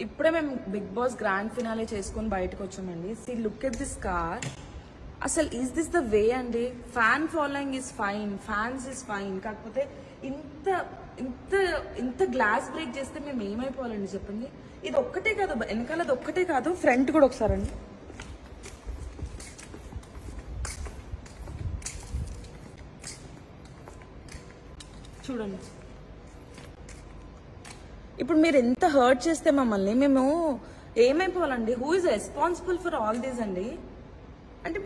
ఇప్పుడే మేము big boss grand finale చేసుకొని బయటకు వచ్చామండి. See look at this car. అసలు ఈజ్ దిస్ ద వే అండి? Fan following is fine, fans is fine. కాకపోతే ఇంత ఇంత ఇంత గ్లాస్ బ్రేక్ చేస్తే మేము ఏమైపోవాలండి చెప్పండి. ఇది ఒక్కటే కాదు, వెనకాలది ఒక్కటే కాదు, ఫ్రంట్ కూడా ఒకసారి అండి. చూడండి, ఇప్పుడు మీరు ఎంత హర్ట్ చేస్తే మమ్మల్ని మేము ఏమైపోవాలండి? Who is responsible for all these అండి? అంటే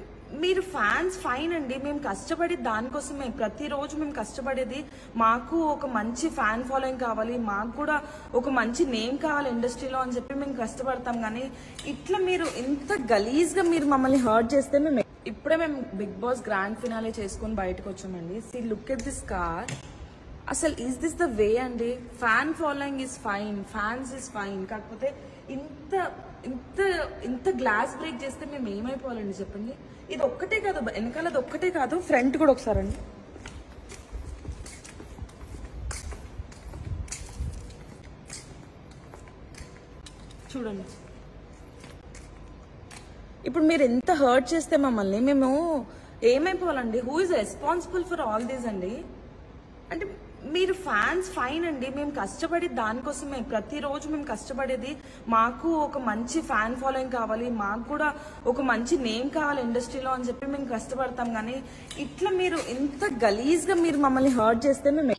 మీరు ఫ్యాన్స్ ఫైన్ అండి, మేము కష్టపడి దానికోసమే, ప్రతిరోజు మేము కష్టపడేది మాకు ఒక మంచి ఫ్యాన్ ఫాలోయింగ్ కావాలి, మాకు కూడా ఒక మంచి నేమ్ కావాలి ఇండస్ట్రీలో అని చెప్పి మేము కష్టపడతాం. కానీ ఇట్లా మీరు ఇంత గలీజ్గా మీరు మమ్మల్ని హర్ట్ చేస్తే మేము ఇప్పుడే మేము బిగ్ బాస్ గ్రాండ్ ఫినాలే చేసుకొని బయటకు వచ్చామండి. See look at this car. అసలు ఈజ్ దిస్ ద వే అండి? Fan following is fine, fans is fine. కాకపోతే ఇంత ఇంత ఇంత గ్లాస్ బ్రేక్ చేస్తే మేము ఏమైపోవాలండి చెప్పండి. ఇది ఒక్కటే కాదు, వెనకాలది ఒక్కటే కాదు, ఫ్రంట్ కూడా ఒకసారి అండి. చూడండి, ఇప్పుడు మీరు ఎంత హర్ట్ చేస్తే మమ్మల్ని మేము ఏమైపోవాలండి? Who is responsible for all these అండి? అంటే మీరు ఫ్యాన్స్ ఫైన్ అండి, మేము కష్టపడి దానికోసమే, ప్రతిరోజు మేము కష్టపడేది మాకు ఒక మంచి ఫ్యాన్ ఫాలోయింగ్ కావాలి, మాకు కూడా ఒక మంచి నేమ్ కావాలి ఇండస్ట్రీలో అని చెప్పి మేము కష్టపడతాం. కానీ ఇట్లా మీరు ఇంత గలీజ్గా మీరు మమ్మల్ని హర్ట్ చేస్తే మేము